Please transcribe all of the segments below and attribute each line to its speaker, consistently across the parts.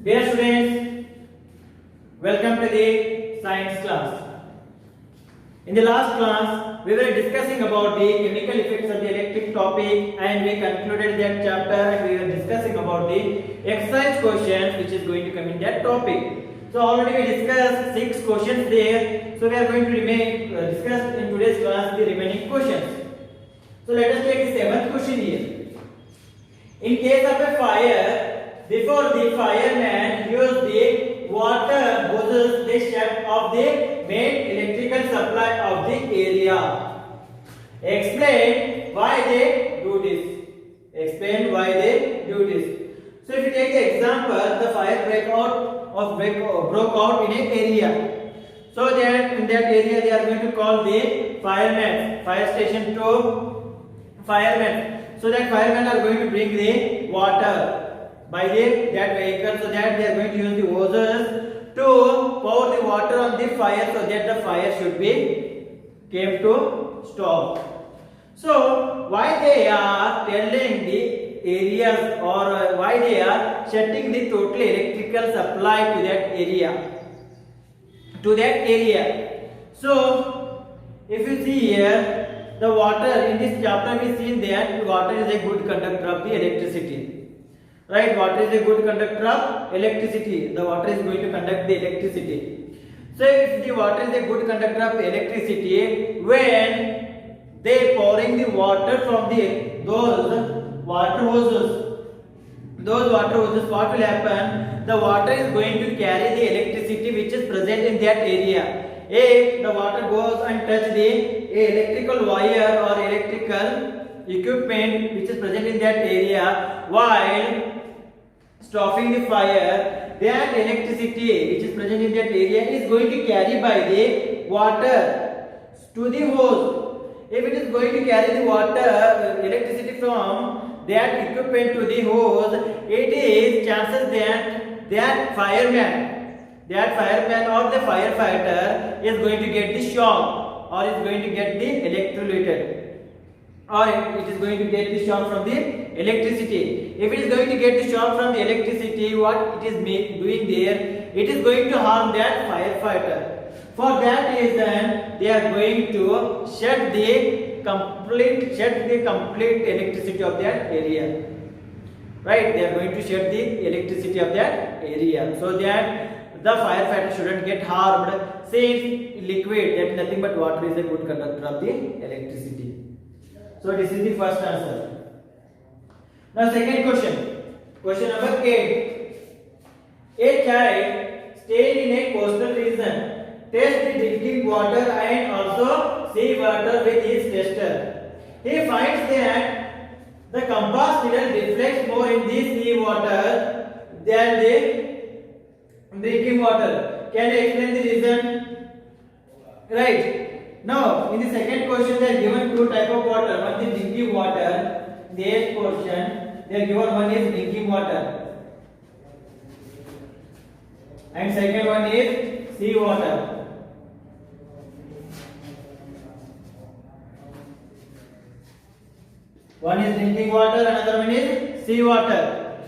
Speaker 1: Dear students, welcome to the science class. In the last class, we were discussing about the chemical effects of the electric topic and we concluded that chapter and we were discussing about the exercise questions which is going to come in that topic. So already we discussed 6 questions there. So we are going to discuss in today's class the remaining questions. So let us take the 7th question here. In case of a fire, before the fireman used the water hoses the shut off the main electrical supply of the area. Explain why they do this. Explain why they do this. So if you take the example, the fire broke out in an area. So that in that area they are going to call the firemen, fire station to firemen. So that firemen are going to bring the water by that vehicle, so that they are going to use the hoses to pour the water on the fire so that the fire should be came to stop. So why they are telling the areas or why they are shutting the total electrical supply to that area. So if you see here, the water in this chapter we seen that water is a good conductor of the electricity. Right, water is a good conductor of electricity. The water is going to conduct the electricity. So if the water is a good conductor of electricity, when they pouring the water from those water hoses, what will happen? The water is going to carry the electricity which is present in that area. If the water goes and touch the electrical wire or electrical equipment which is present in that area while stopping the fire, that electricity which is present in that area is going to carry by the water to the hose. If it is going to carry the water electricity from that equipment to the hose, it is chances that fireman or the firefighter is going to get the shock or is going to get the electrocuted, or it is going to get the shock from the electricity. If it is going to get the shock from the electricity, what it is doing there? It is going to harm that firefighter. For that reason, they are going to shut the complete electricity of that area. Right? They are going to shut the electricity of that area so that the firefighter shouldn't get harmed. Since liquid, that is nothing but water, is a good conductor of the electricity. So this is the first answer. Now second question. Question number 8. A child staying in a coastal region tests the drinking water and also sea water with his tester. He finds that the compass needle reflects more in the sea water than the drinking water. Can you explain the reason? Right. Now, in the second question, they are given 2 types of water. One is drinking water. This portion, they are given one is drinking water, and second one is sea water. One is drinking water, another one is sea water.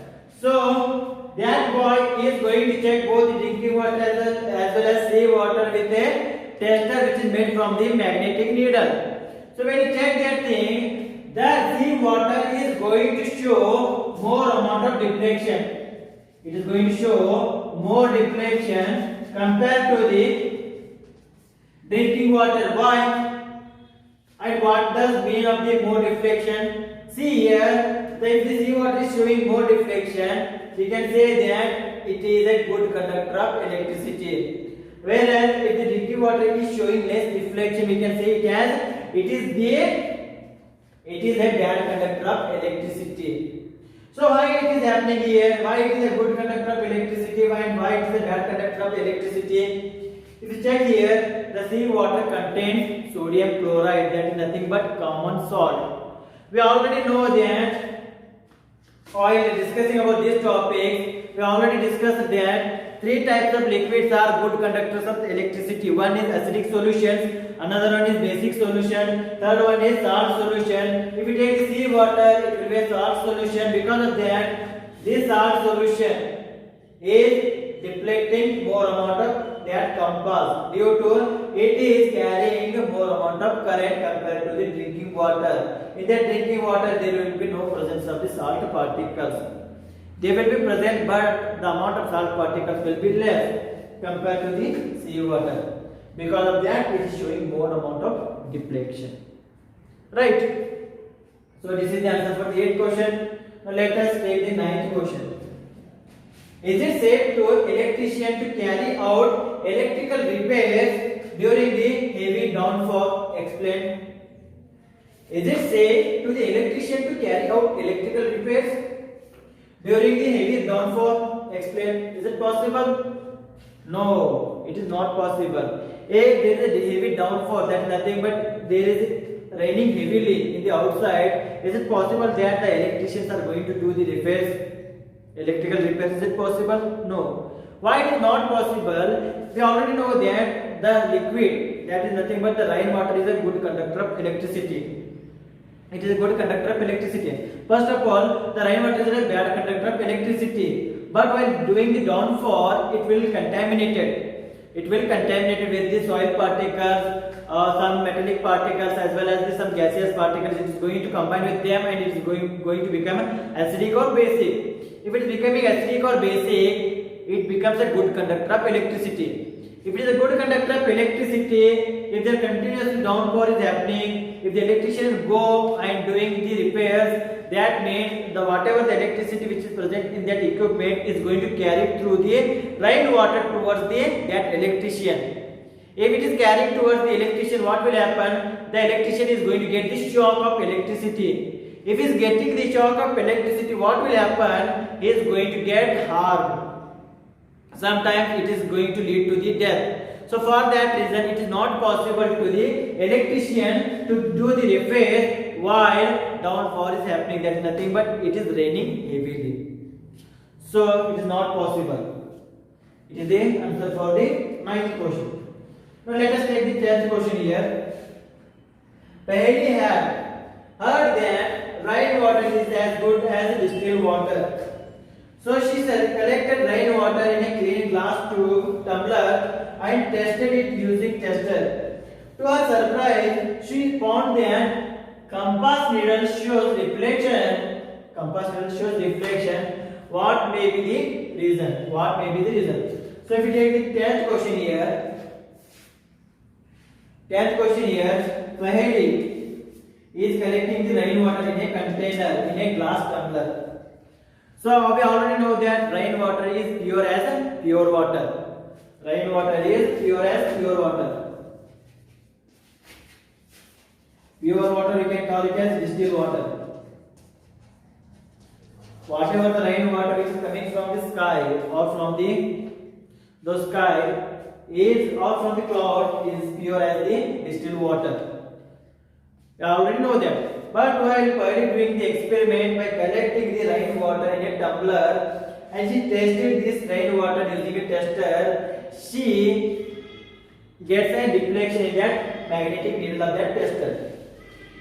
Speaker 1: So that boy is going to check both the drinking water as well as sea water with a tester which is made from the magnetic needle. So when you check that thing, the sea water is going to show more amount of deflection. It is going to show more deflection compared to the drinking water. Why? And what does mean of the more deflection? See here, if the sea water is showing more deflection, we can say that it is a good conductor of electricity. Whereas if the drinking water is showing less deflection, we can say it is a bad conductor of electricity. So why it is happening here? Why it is a good conductor of electricity and why it is a bad conductor of electricity? If you check here, the sea water contains sodium chloride, that is nothing but common salt. We already know that while discussing about this topic, we already discussed that 3 types of liquids are good conductors of electricity. One is acidic solutions, another one is basic solution, third one is salt solution. If you take the sea water, it will be a salt solution. Because of that, this salt solution is deflecting more amount of that compass due to it is carrying more amount of current compared to the drinking water. In that drinking water there will be no presence of the salt particles. They will be present, but the amount of salt particles will be less compared to the sea water. Because of that, it is showing more amount of deflection. Right? So this is the answer for the 8th question. Now let us take the 9th question. Is it safe to electrician to carry out electrical repairs during the heavy downfall? Explain. Is it safe to the electrician to carry out electrical repairs during the heavy downfall? Explain. Is it possible? No, it is not possible. If there is a heavy downfall, that is nothing but there is raining heavily in the outside. Is it possible that the electricians are going to do the repairs? Electrical repairs, is it possible? No. Why it is not possible? We already know that the liquid, that is nothing but the rainwater, is a good conductor of electricity. It is a good conductor of electricity. First of all, the rainwater is a bad conductor of electricity. But while doing the downfall, it will contaminate it. It will contaminate with the soil particles, some metallic particles, as well as some gaseous particles. It is going to combine with them, and it is going to become acidic or basic. If it is becoming acidic or basic, it becomes a good conductor of electricity. If it is a good conductor of electricity, if the continuous downpour is happening, if the electricians go and doing the repairs, that means the whatever the electricity which is present in that equipment is going to carry through the rainwater towards that electrician. If it is carrying towards the electrician, what will happen? The electrician is going to get the shock of electricity. If he is getting the shock of electricity, what will happen? He is going to get harmed. Sometimes it is going to lead to the death. So for that reason, it is not possible to the electrician to do the repair while downpour is happening. That is nothing but it is raining heavily. So it is not possible. It is the answer for the 9th question. Now let us take the 10th question here. Paheli had heard that rainwater is as good as distilled water. So she collected rainwater in a clean glass tumbler and tested it using tester. To her surprise, she found that compass needle shows reflection. Compass needle shows reflection. What may be the reason? What may be the reason? So if you take the 10th question here. 10th question here. Paheli is collecting the rainwater in a container, in a glass tumbler. So we already know that rainwater is pure as pure water. Rainwater is pure as pure water. Pure water we can call it as distilled water. Whatever the rainwater which is coming from the sky or from the sky is or from the cloud is pure as the distilled water. We already know that. But while Paheli doing the experiment by collecting the rainwater in a tumbler and she tested this rainwater using a tester, she gets a deflection in that magnetic needle of that tester.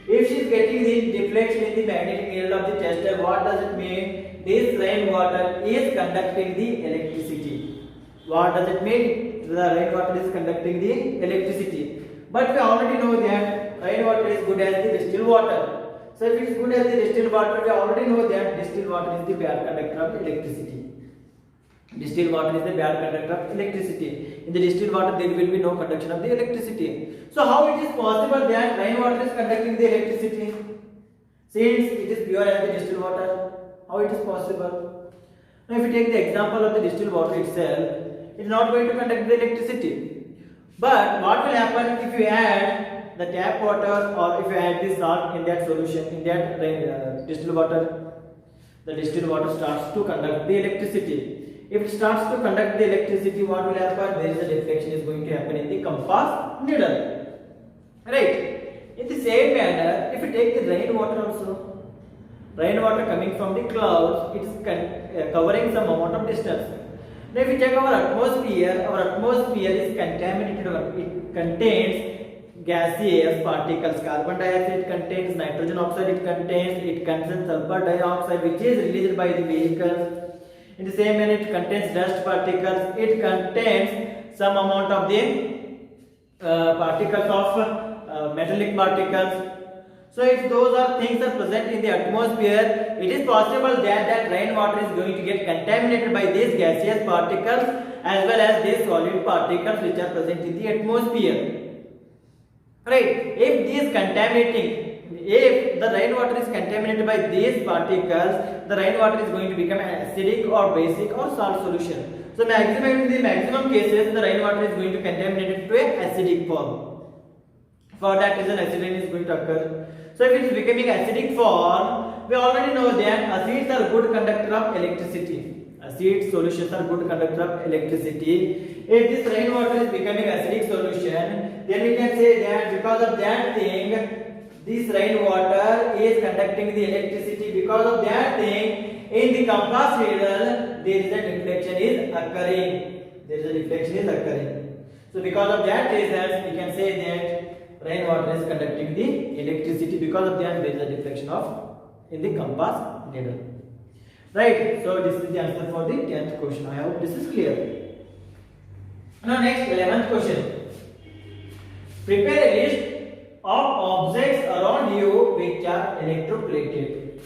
Speaker 1: If she is getting the deflection in the magnetic needle of the tester, what does it mean? This rainwater is conducting the electricity. What does it mean? The rainwater is conducting the electricity. But we already know that rainwater is good as the distilled water. So if it is good as the distilled water, we already know that distilled water is the bad conductor of electricity. Distilled water is the bad conductor of electricity. In the distilled water, there will be no conduction of the electricity. So how it is possible that rainwater is conducting the electricity? Since it is pure as the distilled water, how it is possible? Now if you take the example of the distilled water itself, it is not going to conduct the electricity. But what will happen if you add the tap water or if you add the salt in that solution, in that distilled water? The distilled water starts to conduct the electricity. If it starts to conduct the electricity, what will happen? There is a deflection is going to happen in the compass needle. Right? In the same manner, if you take the rainwater also, rainwater coming from the clouds, it is covering some amount of distance. Now if we check our atmosphere is contaminated. It contains gaseous particles. Carbon dioxide contains, nitrogen oxide it contains sulfur dioxide which is released by the vehicles. In the same manner, it contains dust particles. It contains some amount of the particles of metallic particles. So if those are things are present in the atmosphere, it is possible that rainwater is going to get contaminated by these gaseous particles as well as these solid particles which are present in the atmosphere. Right? If the rainwater is contaminated by these particles, the rainwater is going to become acidic or basic or salt solution. So in the maximum cases, the rainwater is going to contaminate it to an acidic form. For that reason, acidity is going to occur. So if it is becoming acidic form, we already know that acids are good conductor of electricity. Acid solutions are good conductor of electricity. If this rainwater is becoming acidic solution, then we can say that because of that thing, this rainwater is conducting the electricity. Because of that thing, in the compass needle, there is a deflection is occurring. So because of that reason, we can say that rainwater is conducting the electricity. Because of that, there is a deflection in the compass needle. Right? So this is the answer for the 10th question. I hope this is clear. Now next 11th question. Prepare a list of objects around you which are electroplated.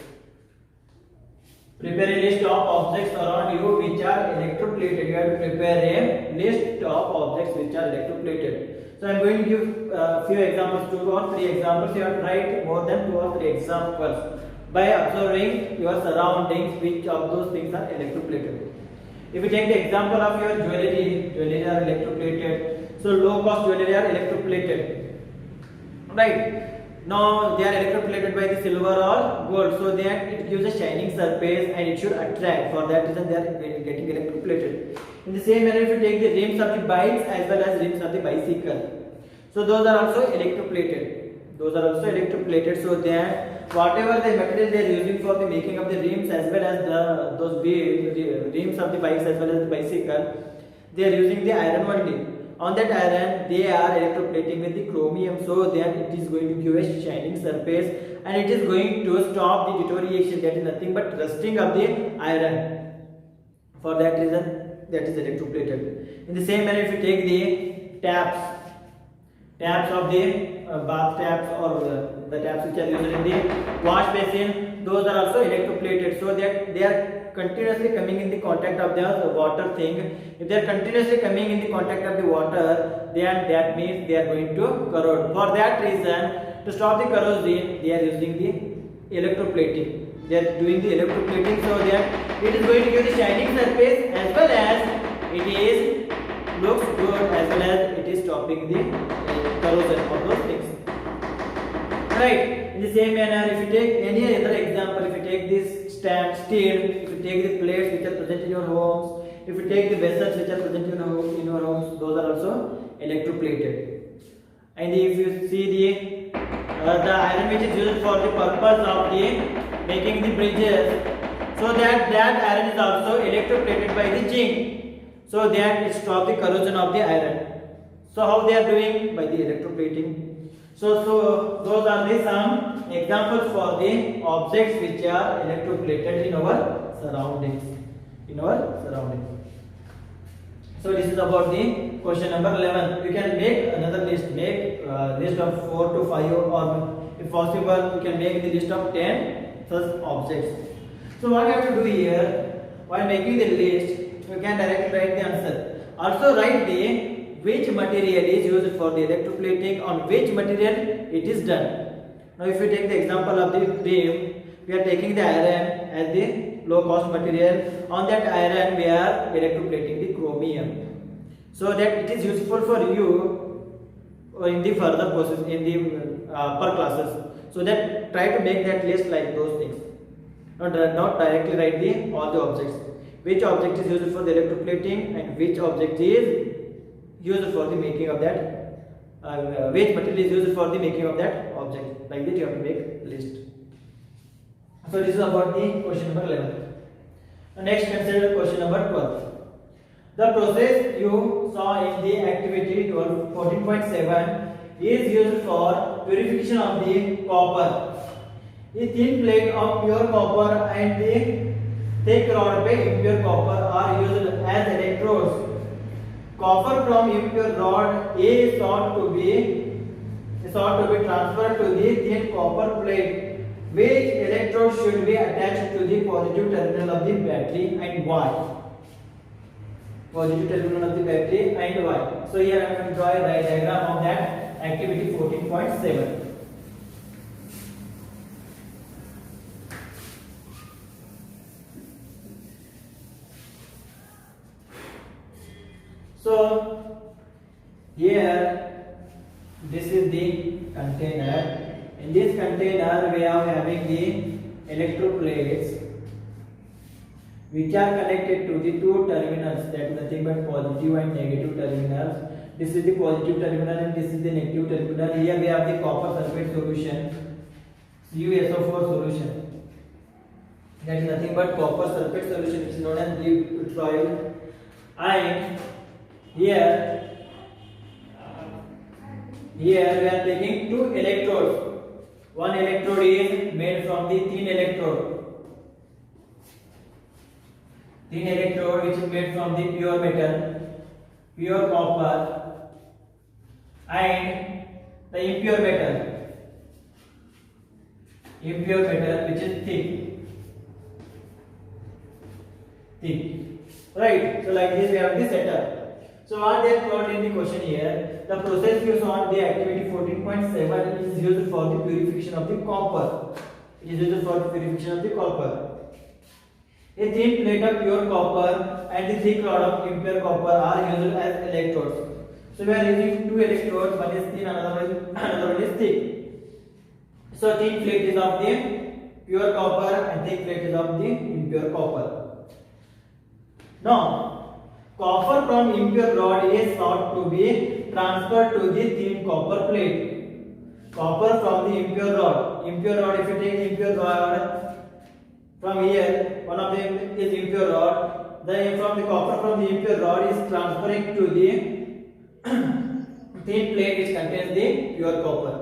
Speaker 1: Prepare a list of objects around you which are electroplated. You have to prepare a list of objects which are electroplated. So I am going to give a few examples, 2 or 3 examples. You have to write more than 2 or 3 examples by observing your surroundings, which of those things are electroplated. If you take the example of your jewelry are electroplated. So low cost jewelry are electroplated. Right? Now they are electroplated by the silver or gold, so that it gives a shining surface and it should attract. For that reason, they are getting electroplated. In the same manner, if you take the rims of the bikes as well as rims of the bicycle, so those are also electroplated. So that whatever the material they are using for the making of the rims as well as those rims of the bikes as well as the bicycle, they are using the iron only. On that iron, they are electroplating with the chromium, so that it is going to give a shining surface and it is going to stop the deterioration. That is nothing but rusting of the iron. For that reason, that is electroplated. In the same manner, if you take the taps of the bath taps or the taps which are used in the wash basin, those are also electroplated, so that they are continuously coming in the contact of the water thing. If they are continuously coming in the contact of the water, then that means they are going to corrode. For that reason, to stop the corrosion, they are using the electroplating. They are doing the electroplating so that it is going to give the shining surface as well as it is looks good as well as it is stopping the corrosion of those things. Right? In the same manner, if you take any other example, if you take this steel, if you take the plates which are present in your homes, if you take the vessels which are present in your homes, those are also electroplated. And if you see the iron which is used for the purpose of the making the bridges, so that iron is also electroplated by the zinc, so that it stops the corrosion of the iron. So how they are doing? By the electroplating. So those are the some examples for the objects which are electroplated in our surroundings. So this is about the question number 11. You can make another list. Make list of 4 to 5 or if possible, you can make the list of 10 such objects. So what you have to do here, while making the list, you can directly write the answer. Also write the which material is used for the electroplating, on which material it is done. Now if you take the example of the rim, we are taking the iron as the low cost material. On that iron we are electroplating the chromium, so that it is useful for you in the further process in the upper classes. So that try to make that list like those things. Not directly write all the objects. Which object is used for the electroplating and which object is used for the making of that, which material is used for the making of that object. Like that you have to make list. So this is about the question number 11. Next, consider question number 12. The process you saw in the activity 14.7 is used for purification of the copper. A thin plate of pure copper and the thick rod पे impure copper are used as electrodes. Copper from impure rod is sought to be transferred to the thin copper plate. Which electrode should be attached to the positive terminal of the battery and why? Positive terminal of the battery and why? So here I am going to draw a diagram of that activity 14.7. So here this is the container. In this container we are having the electroplates which are connected to the two terminals, that is nothing but positive and negative terminals. This is the positive terminal and this is the negative terminal. Here we have the copper sulfate solution, CuSO4 solution, that is nothing but copper sulfate solution, which is known as Lewis. And here we are taking two electrodes. One electrode is made from the thin electrode which is made from the pure metal, pure copper, and the impure metal which is thick, right? So like this we have the setup. So what they have told in the question here, the process used on the activity 14.7 is used for the purification of the copper. It is used for the purification of the copper. A thin plate of pure copper and the thick rod of impure copper are used as electrodes. So we are using two electrodes, one is thin, another one is thick. So thin plate is of the pure copper and thick plate is of the impure copper. Now, copper from impure rod is sought to be transferred to the thin copper plate. Copper from the impure rod. Impure rod, if you take impure rod from here, one of them is impure rod. Then from the copper from the impure rod is transferring to the thin plate which contains the pure copper.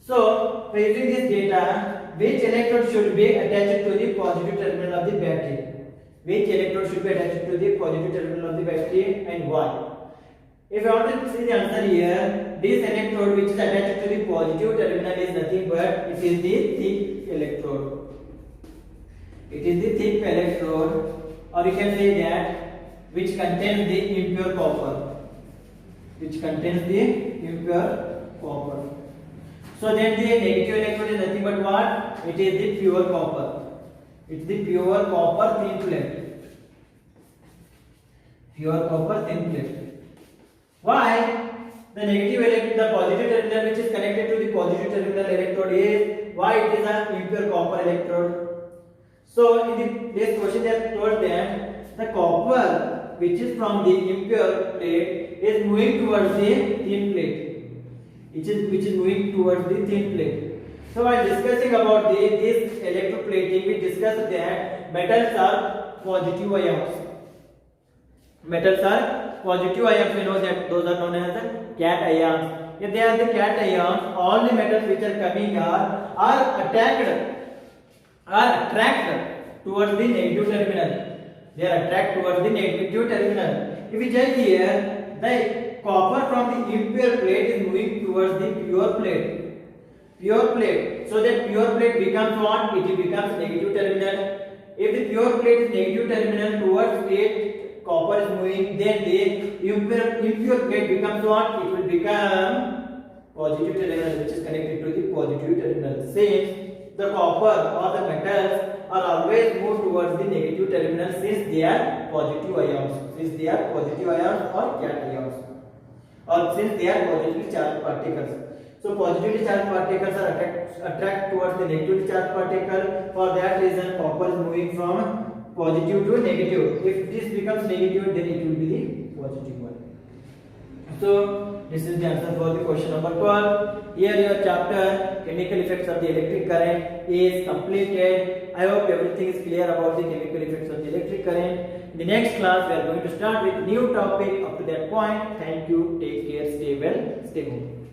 Speaker 1: So, by using this data, which electrode should be attached to the positive terminal of the battery? Which electrode should be attached to the positive terminal of the battery and why? If you want to see the answer here, this electrode which is attached to the positive terminal is nothing but it is the thick electrode. It is the thick electrode, or you can say that which contains the impure copper. So then the negative electrode is nothing but what? It is the pure copper. It's the pure copper thin plate. Why? The positive terminal which is connected to the positive terminal electrode is why it is an impure copper electrode. So in this question they have told them the copper which is from the impure plate is moving towards the thin plate. Which is moving towards the thin plate. So while discussing about this electroplating, we discussed that metals are positive ions. We know that those are known as the cations. If they are the cations, all the metals which are coming are attracted towards the negative terminal. They are attracted towards the negative terminal. If we check here, the copper from the impure plate is moving towards the pure plate. So that pure plate becomes what? It becomes negative terminal. If the pure plate is negative terminal towards it, copper is moving, then the impure plate becomes what? It will become positive terminal, which is connected to the positive terminal. Since the copper or the metals are always moved towards the negative terminal since they are positive ions. Or cations. Or since they are positively charged particles. So positively charged particles are attract towards the negatively charged particle. For that reason, copper is moving from positive to negative. If this becomes negative, then it will be the positive one. So this is the answer for the question number 12. Here your chapter chemical effects of the electric current is completed. I hope everything is clear about the chemical effects of the electric current. In the next class, we are going to start with new topic. Up to that point, thank you, take care, stay well, stay home.